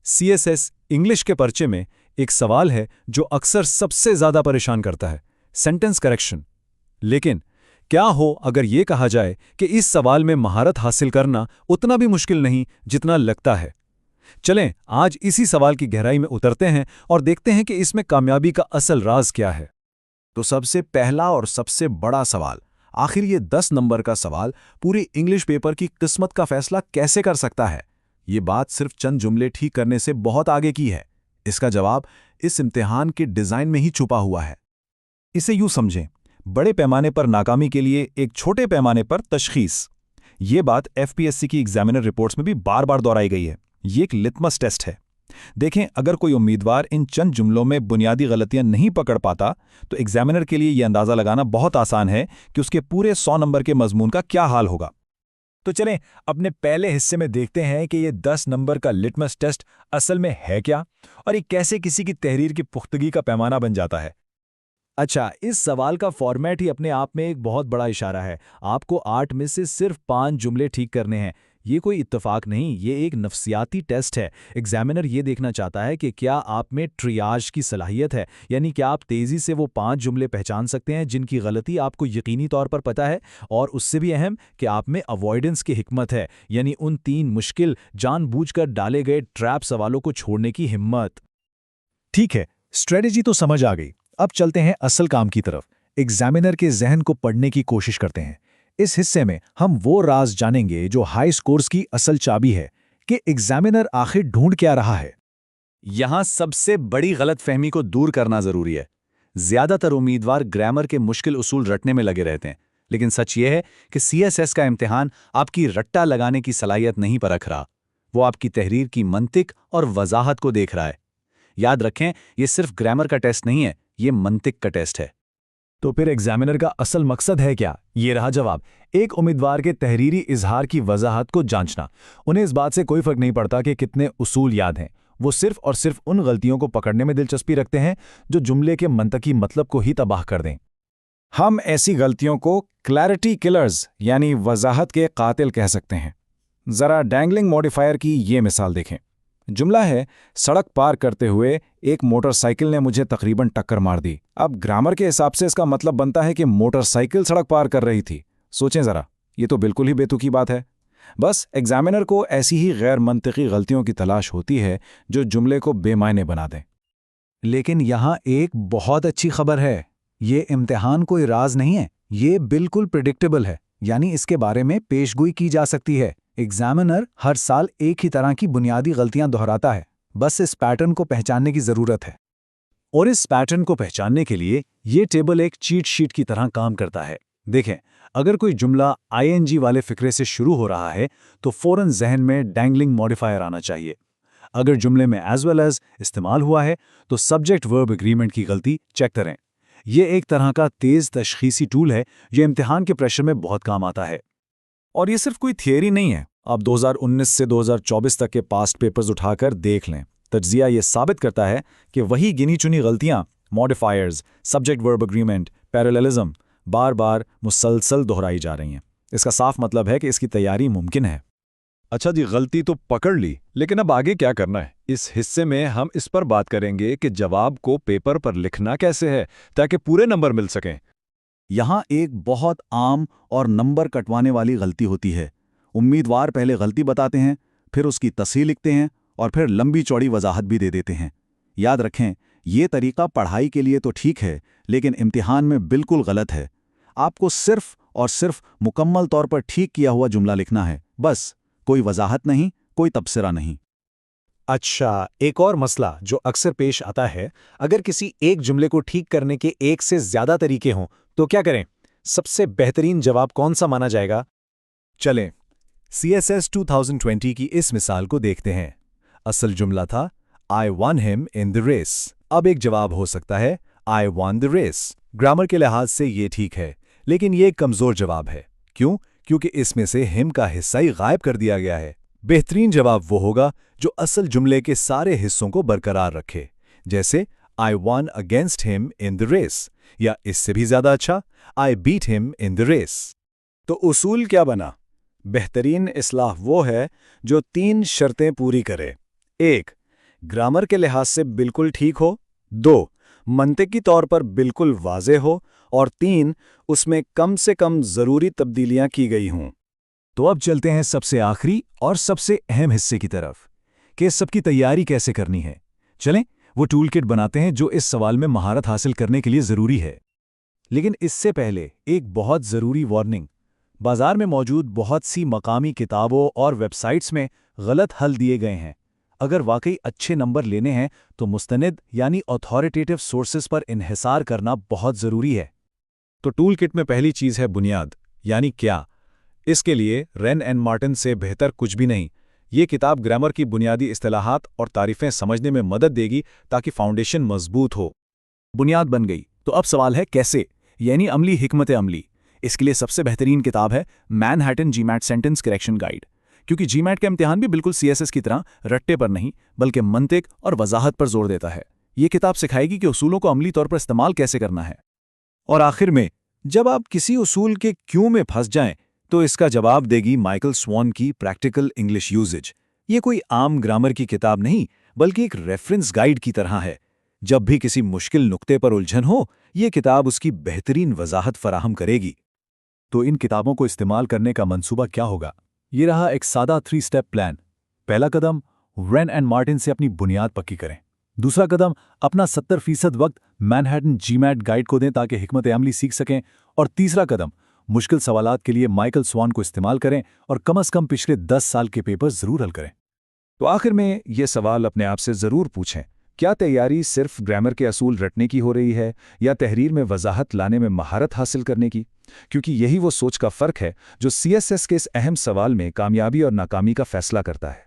CSS English के पर्चे में एक सवाल है जो अक्सर सबसे ज्यादा परेशान करता है, सेंटेंस करेक्शन। लेकिन क्या हो अगर ये कहा जाए कि इस सवाल में महारत हासिल करना उतना भी मुश्किल नहीं जितना लगता है। चलें आज इसी सवाल की गहराई में उतरते हैं और देखते हैं कि इसमें कामयाबी का असल राज क्या है। तो सबसे पहला और सबसे बड़ा सवाल, आखिर ये 10 नंबर का सवाल पूरी इंग्लिश पेपर की किस्मत का फैसला कैसे कर सकता है? ये बात सिर्फ चंद जुमले ठीक करने से बहुत आगे की है। इसका जवाब इस इम्तिहान के डिजाइन में ही छुपा हुआ है। इसे यूं समझें, बड़े पैमाने पर नाकामी के लिए एक छोटे पैमाने पर तशखीस। ये बात FPSC की एग्जामिनर रिपोर्ट्स में भी बार बार दोहराई गई है। ये एक लिटमस टेस्ट है। देखें, अगर कोई उम्मीदवार इन चंद जुमलों में बुनियादी गलतियां नहीं पकड़ पाता तो एग्जामिनर के लिए यह अंदाजा लगाना बहुत आसान है कि उसके पूरे 100 नंबर के मजमून का क्या हाल होगा। तो चलें अपने पहले हिस्से में देखते हैं कि ये 10 नंबर का लिटमस टेस्ट असल में है क्या और ये कैसे किसी की तहरीर की पुख्तगी का पैमाना बन जाता है। अच्छा, इस सवाल का फॉर्मेट ही अपने आप में एक बहुत बड़ा इशारा है। आपको 8 में से सिर्फ 5 जुमले ठीक करने हैं। ये कोई इत्तेफाक नहीं, ये एक नफ्सियाती टेस्ट है। एग्जामिनर ये देखना चाहता है कि क्या आप में ट्रियाज की सलाहियत है, यानी क्या आप तेज़ी से वो 5 जुमले पहचान सकते हैं जिनकी गलती आपको यकीनी तौर पर पता है, और उससे भी अहम कि आप में अवॉइडेंस की हिकमत है, यानी उन 3 मुश्किल जानबूझकर डाले गए ट्रैप सवालों को छोड़ने की हिम्मत। ठीक है, स्ट्रेटेजी तो समझ आ गई। अब चलते हैं असल काम की तरफ। एग्जामिनर के जहन को पढ़ने की कोशिश करते हैं। इस हिस्से में हम वो राज जानेंगे जो हाई स्कोर्स की असल चाबी है कि एग्जामिनर आखिर ढूंढ क्या रहा है। यहां सबसे बड़ी गलतफहमी को दूर करना जरूरी है। ज्यादातर उम्मीदवार ग्रामर के मुश्किल उसूल रटने में लगे रहते हैं, लेकिन सच ये है कि CSS का इम्तिहान आपकी रट्टा लगाने की सलाहियत नहीं परख रहा, वो आपकी तहरीर की मंतिक और वजाहत को देख रहा है। याद रखें, ये सिर्फ ग्रामर का टेस्ट नहीं है, ये मंतिक का टेस्ट है। तो फिर एग्जामिनर का असल मकसद है क्या? ये रहा जवाब, एक उम्मीदवार के तहरीरी इजहार की वजाहत को जांचना। उन्हें इस बात से कोई फर्क नहीं पड़ता कि कितने उसूल याद हैं, वो सिर्फ और सिर्फ उन गलतियों को पकड़ने में दिलचस्पी रखते हैं जो जुमले के मंतकी मतलब को ही तबाह कर दें। हम ऐसी गलतियों को क्लैरिटी किलर्स यानी वजाहत के कातिल कह सकते हैं। जरा डैंगलिंग मॉडिफायर की ये मिसाल देखें। जुमला है, सड़क पार करते हुए एक मोटरसाइकिल ने मुझे तकरीबन टक्कर मार दी। अब ग्रामर के हिसाब से इसका मतलब बनता है कि मोटरसाइकिल सड़क पार कर रही थी। सोचें जरा, ये तो बिल्कुल ही बेतुकी बात है। बस एग्जामिनर को ऐसी ही गैर मंतिकी गलतियों की तलाश होती है जो जुमले को बेमायने बना दें। लेकिन यहाँ एक बहुत अच्छी खबर है, ये इम्तिहान कोई राज नहीं है, ये बिल्कुल प्रिडिक्टेबल है, यानी इसके बारे में पेशगोई की जा सकती है। एग्जामिनर हर साल एक ही तरह की बुनियादी गलतियां दोहराता है, बस इस पैटर्न को पहचानने की जरूरत है। और इस पैटर्न को पहचानने के लिए ये टेबल एक चीट शीट की तरह काम करता है। देखें, अगर कोई जुमला ING वाले फिक्रे से शुरू हो रहा है तो फौरन जहन में डैंगलिंग मॉडिफायर आना चाहिए। अगर जुमले में एज वेल एज इस्तेमाल हुआ है तो सब्जेक्ट वर्ब एग्रीमेंट की गलती चेक करें। यह एक तरह का तेज तशखीसी टूल है जो इम्तिहान के प्रेशर में बहुत काम आता है। और ये सिर्फ कोई थियरी नहीं है, आप 2019 से 2024 तक के पास्ट पेपर्स उठाकर देख लें। तज्जिया ये साबित करता है कि वही गिनी चुनी गलतियां, modifiers, subject verb agreement, parallelism बार बार मुसलसल दोहराई जा रही हैं। इसका साफ मतलब है कि इसकी तैयारी मुमकिन है। अच्छा जी, गलती तो पकड़ ली, लेकिन अब आगे क्या करना है? इस हिस्से में हम इस पर बात करेंगे कि जवाब को पेपर पर लिखना कैसे है ताकि पूरे नंबर मिल सकें। यहाँ एक बहुत आम और नंबर कटवाने वाली गलती होती है। उम्मीदवार पहले गलती बताते हैं, फिर उसकी तस्हीह लिखते हैं और फिर लंबी चौड़ी वजाहत भी दे देते हैं। याद रखें, ये तरीका पढ़ाई के लिए तो ठीक है, लेकिन इम्तिहान में बिल्कुल गलत है। आपको सिर्फ और सिर्फ मुकम्मल तौर पर ठीक किया हुआ जुमला लिखना है, बस। कोई वजाहत नहीं, कोई तबसरा नहीं। अच्छा, एक और मसला जो अक्सर पेश आता है, अगर किसी एक जुमले को ठीक करने के एक से ज्यादा तरीके हों तो क्या करें? सबसे बेहतरीन जवाब कौन सा माना जाएगा? चलें CSS 2020 की इस मिसाल को देखते हैं। असल जुमला था I won him in the race। अब एक जवाब हो सकता है I won the race। Grammar के लिहाज से ये ठीक है, लेकिन ये एक कमजोर जवाब है। क्यों? क्योंकि इसमें से him का हिस्सा ही गायब कर दिया गया है। बेहतरीन जवाब वो होगा जो असल जुमले के सारे हिस्सों को बरकरार रखे, जैसे I won against him in the race, या इससे भी ज्यादा अच्छा I beat him in the race। तो उसूल क्या बना? बेहतरीन इस्लाह वो है जो 3 शर्तें पूरी करे। 1. ग्रामर के लिहाज से बिल्कुल ठीक हो, 2 मंतिकी तौर पर बिल्कुल वाज़ेह हो, और 3 उसमें कम से कम ज़रूरी तब्दीलियां की गई हों। तो अब चलते हैं सबसे आखिरी और सबसे अहम हिस्से की तरफ कि इस सब की तैयारी कैसे करनी है। चलें वो टूल किट बनाते हैं जो इस सवाल में महारत हासिल करने के लिए ज़रूरी है। लेकिन इससे पहले एक बहुत ज़रूरी वार्निंग। बाजार में मौजूद बहुत सी मकामी किताबों और वेबसाइट्स में गलत हल दिए गए हैं। अगर वाकई अच्छे नंबर लेने हैं तो मुस्तनिद यानी अथॉरिटेटिव सोर्सेस पर इन्हिसार करना बहुत ज़रूरी है। तो टूल किट में पहली चीज़ है बुनियाद, यानी क्या। इसके लिए रेन एंड मार्टिन से बेहतर कुछ भी नहीं। ये किताब ग्रामर की बुनियादी इस्तिलाहात और तारीफ़ें समझने में मदद देगी ताकि फाउंडेशन मजबूत हो। बुनियाद बन गई, तो अब सवाल है कैसे, यानी अमली हिकमत अमली। इसके लिए सबसे बेहतरीन किताब है Manhattan GMAT sentence correction guide, क्योंकि जीमैट का इम्तिहान भी बिल्कुल सीएसएस की तरह रट्टे पर नहीं बल्कि मंतिक और वजाहत पर जोर देता है। ये किताब सिखाएगी कि उसूलों को अमली तौर पर इस्तेमाल कैसे करना है। और आखिर में, जब आप किसी उसूल के क्यों में फंस जाएं, तो इसका जवाब देगी माइकल स्वॉन की प्रैक्टिकल इंग्लिश यूजेज। ये कोई आम ग्रामर की किताब नहीं बल्कि एक रेफरेंस गाइड की तरह है। जब भी किसी मुश्किल नुक्ते पर उलझन हो, ये किताब उसकी बेहतरीन वजाहत फराहम करेगी। तो इन किताबों को इस्तेमाल करने का मंसूबा क्या होगा? ये रहा एक सादा 3 स्टेप प्लान। पहला कदम, रेन एंड मार्टिन से अपनी बुनियाद पक्की करें। दूसरा कदम, अपना 70% वक्त मैनहट्टन जीमैट गाइड को दें ताकि हिकमत अमली सीख सकें। और तीसरा कदम, मुश्किल सवालात के लिए माइकल स्वॉन को इस्तेमाल करें और कम से कम पिछले 10 साल के पेपर ज़रूर हल करें। तो आखिर में ये सवाल अपने आप से ज़रूर पूछें, क्या तैयारी सिर्फ ग्रामर के असूल रटने की हो रही है या तहरीर में वजाहत लाने में महारत हासिल करने की? क्योंकि यही वो सोच का फ़र्क है जो सीएसएस के इस अहम सवाल में कामयाबी और नाकामी का फैसला करता है।